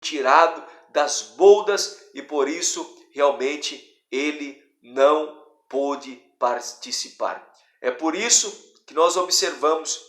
tirado das boldas e por isso realmente ele não pôde participar. É por isso que nós observamos,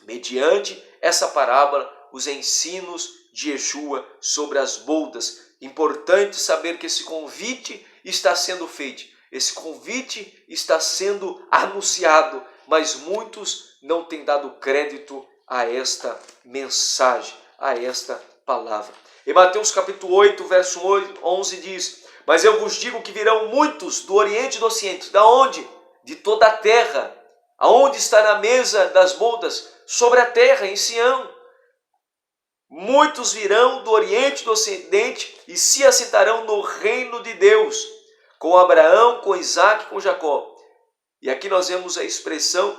mediante essa parábola, os ensinos de Yeshua sobre as boldas. Importante saber que esse convite está sendo feito, esse convite está sendo anunciado, mas muitos não têm dado crédito a esta mensagem, a esta palavra. Em Mateus capítulo 8, verso 11 diz: mas eu vos digo que virão muitos do Oriente e do Ocidente. Da onde? De toda a terra. Aonde está na mesa das boldas? Sobre a terra, em Sião. Muitos virão do Oriente e do Ocidente e se assentarão no reino de Deus, com Abraão, com Isaac, com Jacó. E aqui nós vemos a expressão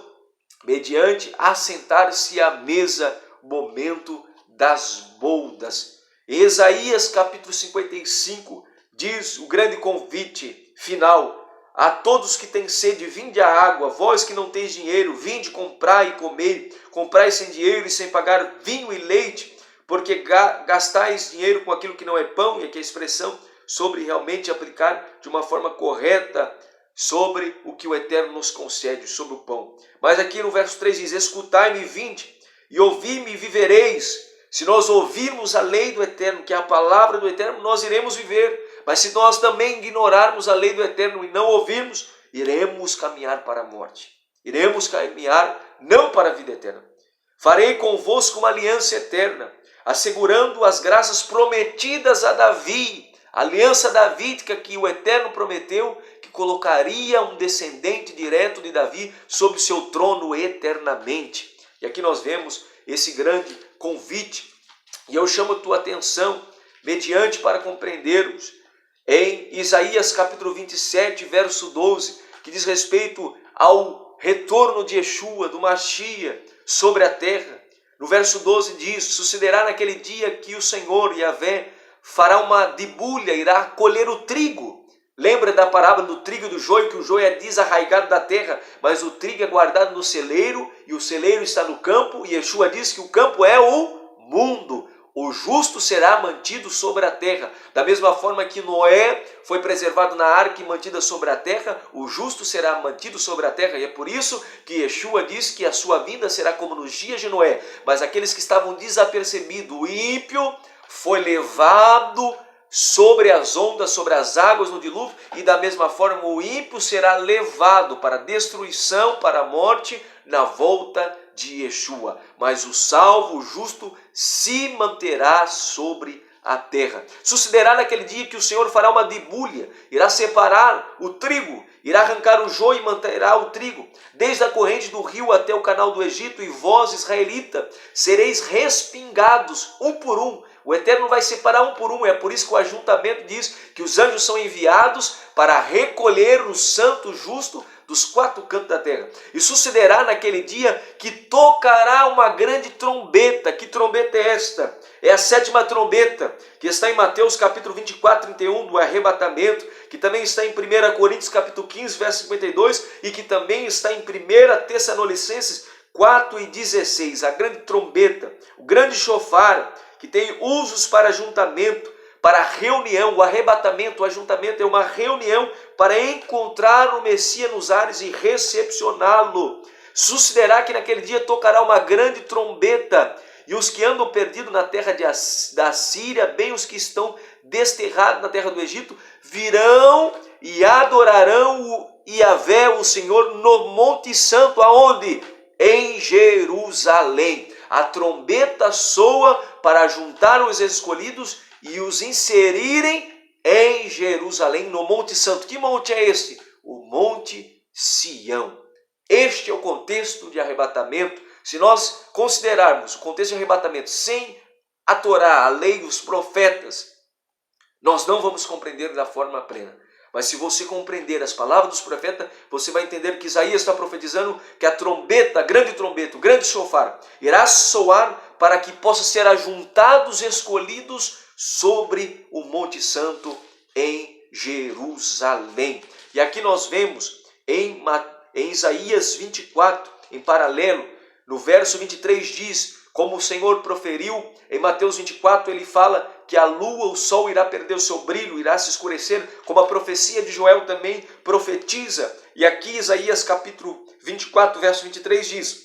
mediante assentar-se à mesa, momento das boldas. Em Isaías capítulo 55 diz o grande convite final: a todos que têm sede, vinde a água, vós que não tens dinheiro, vinde comprai e comei, comprai sem dinheiro e sem pagar vinho e leite, porque gastais dinheiro com aquilo que não é pão. E aqui a expressão sobre realmente aplicar de uma forma correta sobre o que o Eterno nos concede, sobre o pão. Mas aqui no verso 3 diz: escutai-me, vinde, e ouvi-me e vivereis. Se nós ouvirmos a lei do Eterno, que é a palavra do Eterno, nós iremos viver. Mas se nós também ignorarmos a lei do Eterno e não ouvirmos, iremos caminhar para a morte. Iremos caminhar não para a vida eterna. Farei convosco uma aliança eterna, assegurando as graças prometidas a Davi, a aliança davídica que o Eterno prometeu, que colocaria um descendente direto de Davi sobre o seu trono eternamente. E aqui nós vemos esse grande convite, e eu chamo a tua atenção, mediante para compreendermos, em Isaías capítulo 27, verso 12, que diz respeito ao retorno de Yeshua, do Mashiach, sobre a terra. No verso 12 diz: sucederá naquele dia que o Senhor, Yahvé, fará uma debulha, irá colher o trigo. Lembra da parábola do trigo e do joio, que o joio é desarraigado da terra, mas o trigo é guardado no celeiro, e o celeiro está no campo, e Yeshua diz que o campo é o mundo. O justo será mantido sobre a terra. Da mesma forma que Noé foi preservado na arca e mantida sobre a terra, o justo será mantido sobre a terra. E é por isso que Yeshua diz que a sua vinda será como nos dias de Noé. Mas aqueles que estavam desapercebidos, o ímpio foi levado sobre as ondas, sobre as águas no dilúvio, e da mesma forma o ímpio será levado para a destruição, para a morte, na volta de Yeshua. Mas o salvo, o justo, se manterá sobre a terra. Sucederá naquele dia que o Senhor fará uma debulha, irá separar o trigo, irá arrancar o joio e manterá o trigo, desde a corrente do rio até o canal do Egito, e vós, israelita, sereis respingados um por um. O Eterno vai separar um por um. É por isso que o ajuntamento diz que os anjos são enviados para recolher o santo justo dos quatro cantos da terra. E sucederá naquele dia que tocará uma grande trombeta. Que trombeta é esta? É a sétima trombeta, que está em Mateus capítulo 24, 31, do arrebatamento, que também está em 1 Coríntios capítulo 15, verso 52, e que também está em 1 Tessalonicenses 4 e 16. A grande trombeta, o grande chofar, que tem usos para ajuntamento, para reunião. O arrebatamento, o ajuntamento é uma reunião para encontrar o Messias nos ares e recepcioná-lo. Sucederá que naquele dia tocará uma grande trombeta, e os que andam perdidos na terra da Síria, bem os que estão desterrados na terra do Egito, virão e adorarão o Yahvé, o Senhor, no Monte Santo. Aonde? Em Jerusalém. A trombeta soa para juntar os escolhidos e os inserirem em Jerusalém, no Monte Santo. Que monte é este? O Monte Sião. Este é o contexto de arrebatamento. Se nós considerarmos o contexto de arrebatamento sem a Torá, a lei, os profetas, nós não vamos compreender da forma plena. Mas se você compreender as palavras dos profetas, você vai entender que Isaías está profetizando que a trombeta, a grande trombeta, o grande shofar, irá soar para que possam ser ajuntados, escolhidos sobre o Monte Santo em Jerusalém. E aqui nós vemos em Isaías 24, em paralelo, no verso 23 diz: como o Senhor proferiu em Mateus 24, ele fala que a lua, o sol irá perder o seu brilho, irá se escurecer, como a profecia de Joel também profetiza. E aqui Isaías capítulo 24, verso 23 diz: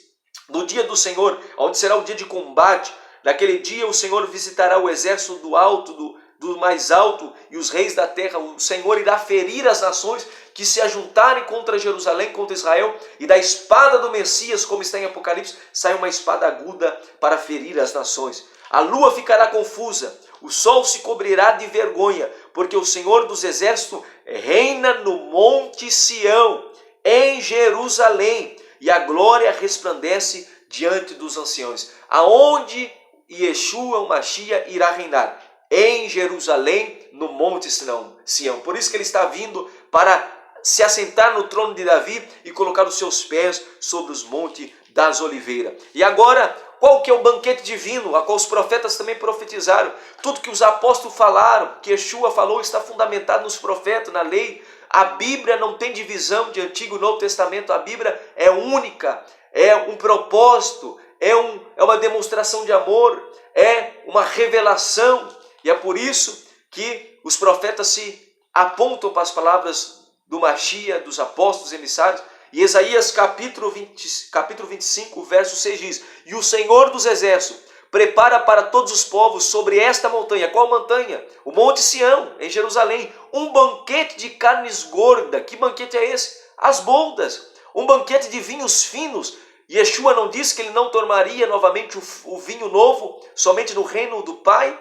no dia do Senhor, onde será o dia de combate, naquele dia o Senhor visitará o exército do alto, do mais alto, e os reis da terra. O Senhor irá ferir as nações que se ajuntarem contra Jerusalém, contra Israel, e da espada do Messias, como está em Apocalipse, sai uma espada aguda para ferir as nações. A lua ficará confusa, o sol se cobrirá de vergonha, porque o Senhor dos exércitos reina no monte Sião, em Jerusalém, e a glória resplandece diante dos anciãos. Aonde Yeshua, o Mashiach, irá reinar? Em Jerusalém, no monte Sião. Por isso que ele está vindo para se assentar no trono de Davi e colocar os seus pés sobre os montes das oliveiras. E agora, qual que é o banquete divino, a qual os profetas também profetizaram? Tudo que os apóstolos falaram, que Yeshua falou, está fundamentado nos profetas, na lei. A Bíblia não tem divisão de Antigo e Novo Testamento, a Bíblia é única, é um propósito, é uma demonstração de amor, é uma revelação. E é por isso que os profetas se apontam para as palavras do Mashiach, dos apóstolos emissários. E Isaías capítulo 25, verso 6 diz: e o Senhor dos exércitos prepara para todos os povos sobre esta montanha. Qual montanha? O monte Sião, em Jerusalém, um banquete de carnes gordas. Que banquete é esse? As boldas. Um banquete de vinhos finos. Yeshua não disse que ele não tomaria novamente o vinho novo, somente no reino do Pai,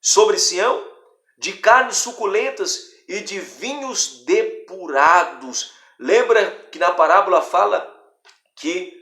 sobre Sião? De carnes suculentas e de vinhos depurados. Lembra que na parábola fala que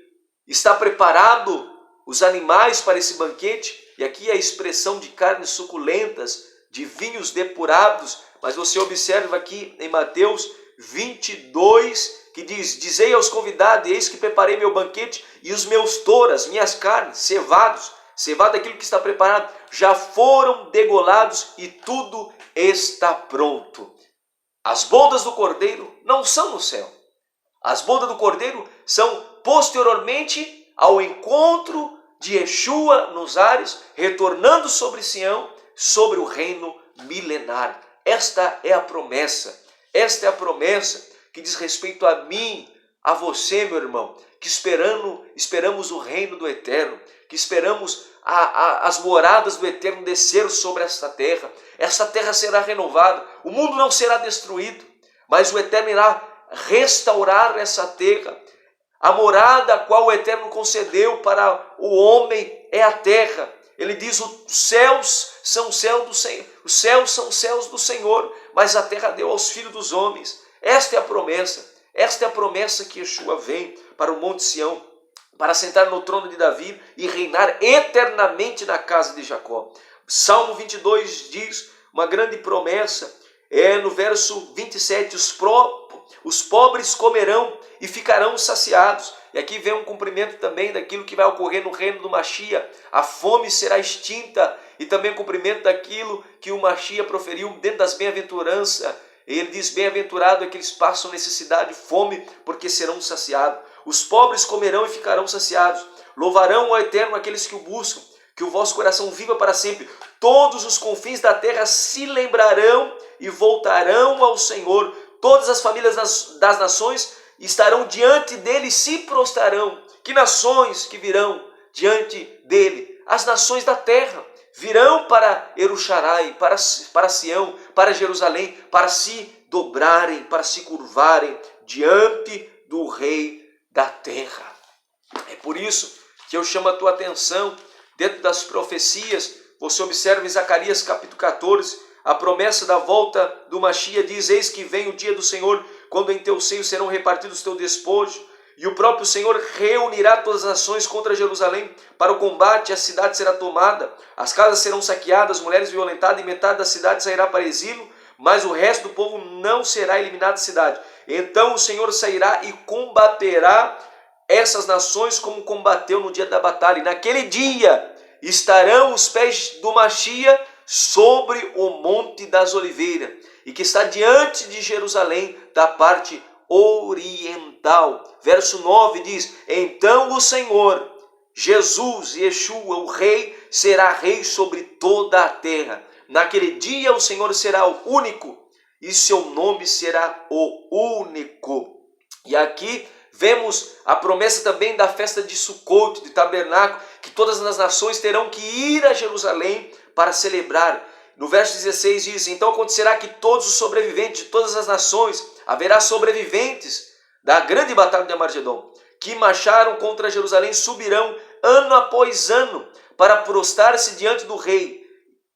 está preparado os animais para esse banquete? E aqui é a expressão de carnes suculentas, de vinhos depurados. Mas você observa aqui em Mateus 22, que diz: dizei aos convidados, eis que preparei meu banquete, e os meus touros, minhas carnes, cevado aquilo que está preparado, já foram degolados e tudo está pronto. As bodas do Cordeiro não são no céu. As bodas do Cordeiro são posteriormente ao encontro de Yeshua nos ares, retornando sobre Sião, sobre o reino milenar. Esta é a promessa. Esta é a promessa que diz respeito a mim, a você, meu irmão, que esperamos o reino do Eterno, que esperamos as moradas do Eterno descer sobre esta terra. Esta terra será renovada, o mundo não será destruído, mas o Eterno irá restaurar essa terra. A morada a qual o Eterno concedeu para o homem é a terra. Ele diz: os céus são céus do Senhor, mas a terra deu aos filhos dos homens. Esta é a promessa. Esta é a promessa que Yeshua vem para o Monte Sião, para sentar no trono de Davi e reinar eternamente na casa de Jacó. Salmo 22 diz uma grande promessa, no verso 27, os pobres comerão e ficarão saciados. E aqui vem um cumprimento também daquilo que vai ocorrer no reino do Mashiach. A fome será extinta, e também o cumprimento daquilo que o Mashiach proferiu dentro das bem-aventuranças. Ele diz: bem-aventurado é que eles passam necessidade e fome, porque serão saciados. Os pobres comerão e ficarão saciados. Louvarão ao Eterno aqueles que o buscam. Que o vosso coração viva para sempre. Todos os confins da terra se lembrarão e voltarão ao Senhor. Todas as famílias das nações estarão diante dele e se prostrarão. Que nações que virão diante dele? As nações da terra virão para Eruxarai, para Sião, para Jerusalém, para se dobrarem, para se curvarem diante do Rei da terra. É por isso que eu chamo a tua atenção, dentro das profecias, você observa em Zacarias capítulo 14, a promessa da volta do Mashiach diz: eis que vem o dia do Senhor, quando em teu seio serão repartidos teu despojo, e o próprio Senhor reunirá todas as nações contra Jerusalém para o combate, a cidade será tomada, as casas serão saqueadas, mulheres violentadas, e metade da cidade sairá para exílio, mas o resto do povo não será eliminado da cidade. Então o Senhor sairá e combaterá essas nações como combateu no dia da batalha. E naquele dia estarão os pés do Mashiach sobre o Monte das Oliveiras, e que está diante de Jerusalém, da parte oriental. Verso 9 diz: então o Senhor Jesus, Yeshua, o Rei, será Rei sobre toda a terra. Naquele dia o Senhor será o único e seu nome será o único. E aqui vemos a promessa também da festa de Succoth, de tabernáculo, que todas as nações terão que ir a Jerusalém para celebrar. No verso 16 diz: então acontecerá que todos os sobreviventes de todas as nações, haverá sobreviventes da grande batalha de Armagedon, que marcharam contra Jerusalém, subirão ano após ano para prostrar-se diante do rei,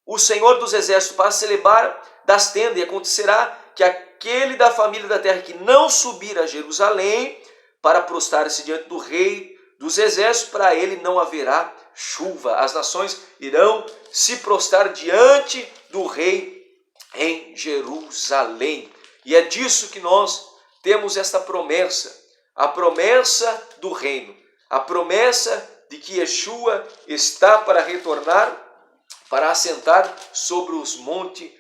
o Senhor dos exércitos, para celebrar das tendas. E acontecerá que aquele da família da terra que não subir a Jerusalém para prostrar-se diante do rei dos exércitos, para ele não haverá chuva. As nações irão se prostrar diante do rei em Jerusalém. E é disso que nós temos esta promessa, a promessa do reino, a promessa de que Yeshua está para retornar, para assentar sobre os montes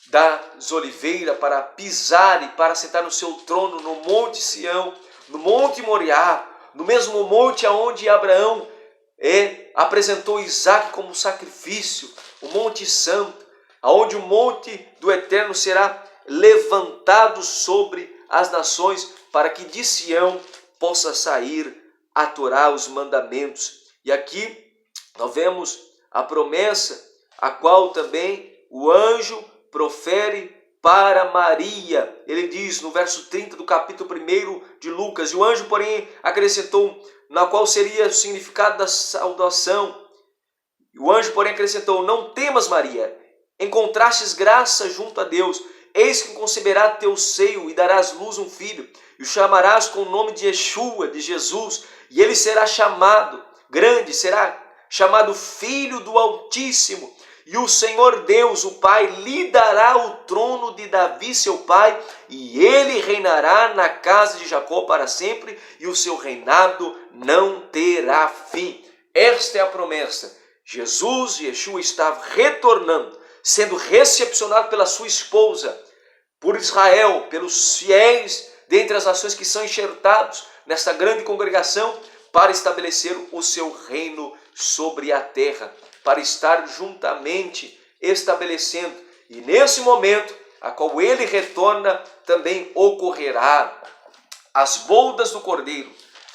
das oliveiras, para pisar e para sentar no seu trono no Monte Sião, no Monte Moriá, no mesmo monte aonde Abraão apresentou Isaac como sacrifício, o Monte Santo, aonde o monte do Eterno será levantado sobre as nações, para que de Sião possa sair a Torá, os mandamentos. E aqui nós vemos a promessa, a qual também o anjo profere para Maria. Ele diz no verso 30 do capítulo 1 de Lucas: e o anjo, porém, acrescentou, na qual seria o significado da saudação. O anjo, porém, acrescentou: não temas, Maria, encontrastes graça junto a Deus. Eis que conceberá teu seio e darás luz um filho, e o chamarás com o nome de Yeshua, de Jesus, e ele será chamado grande, será chamado Filho do Altíssimo. E o Senhor Deus, o Pai, lhe dará o trono de Davi, seu pai, e ele reinará na casa de Jacó para sempre, e o seu reinado não terá fim. Esta é a promessa. Jesus, Yeshua, está retornando, sendo recepcionado pela sua esposa, por Israel, pelos fiéis dentre as nações que são enxertados nesta grande congregação, para estabelecer o seu reino sobre a terra, para estar juntamente estabelecendo. E nesse momento, a qual ele retorna, também ocorrerá as bodas do Cordeiro,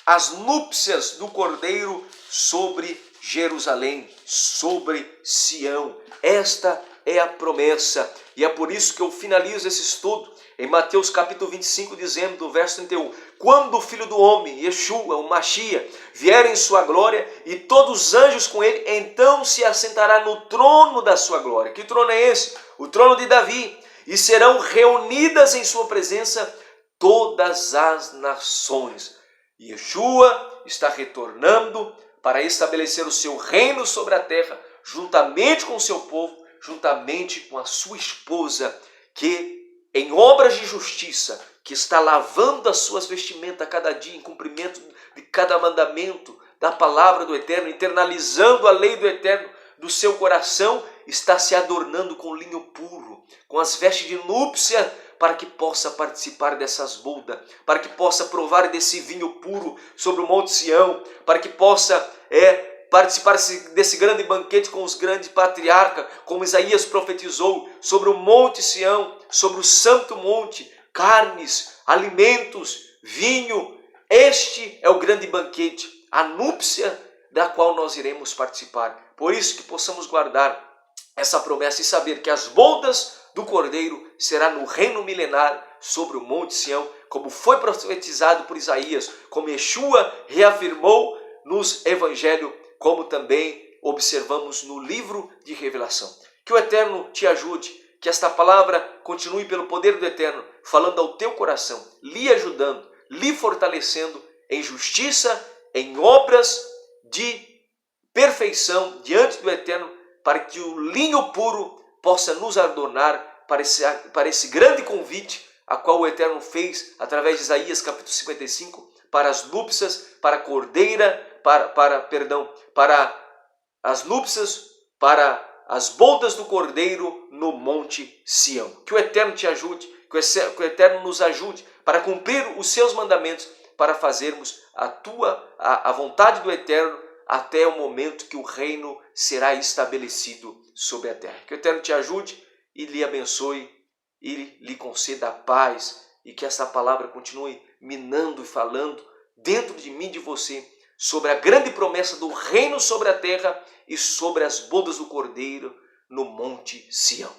as núpcias do Cordeiro sobre Jerusalém, sobre Sião. Esta é a promessa, e é por isso que eu finalizo esse estudo em Mateus capítulo 25, dizendo no verso 31, quando o Filho do Homem, Yeshua, o Mashiach, vier em sua glória, e todos os anjos com ele, então se assentará no trono da sua glória. Que trono é esse? O trono de Davi. E serão reunidas em sua presença todas as nações. Yeshua está retornando para estabelecer o seu reino sobre a terra, juntamente com o seu povo, juntamente com a sua esposa, que em obras de justiça, que está lavando as suas vestimentas a cada dia, em cumprimento de cada mandamento da palavra do Eterno, internalizando a lei do Eterno do seu coração, está se adornando com linho puro, com as vestes de núpcia, para que possa participar dessas bodas, para que possa provar desse vinho puro sobre o Monte Sião, para que possa participar desse grande banquete com os grandes patriarcas, como Isaías profetizou, sobre o Monte Sião, sobre o Santo Monte, carnes, alimentos, vinho. Este é o grande banquete, a núpcia da qual nós iremos participar. Por isso que possamos guardar essa promessa e saber que as bodas do Cordeiro será no reino milenar sobre o Monte Sião, como foi profetizado por Isaías, como Yeshua reafirmou nos evangelhos, como também observamos no livro de Revelação. Que o Eterno te ajude, que esta palavra continue pelo poder do Eterno, falando ao teu coração, lhe ajudando, lhe fortalecendo em justiça, em obras de perfeição diante do Eterno, para que o linho puro possa nos adornar para esse grande convite, a qual o Eterno fez através de Isaías capítulo 55, para as núpcias, para a cordeira, para as núpcias, para as bodas do Cordeiro no Monte Sião. Que o Eterno te ajude, que o Eterno nos ajude para cumprir os seus mandamentos, para fazermos a vontade do Eterno, até o momento que o reino será estabelecido sobre a terra. Que o Eterno te ajude e lhe abençoe e lhe conceda a paz e que essa palavra continue minando e falando dentro de mim e de você sobre a grande promessa do reino sobre a terra e sobre as bodas do Cordeiro no Monte Sião.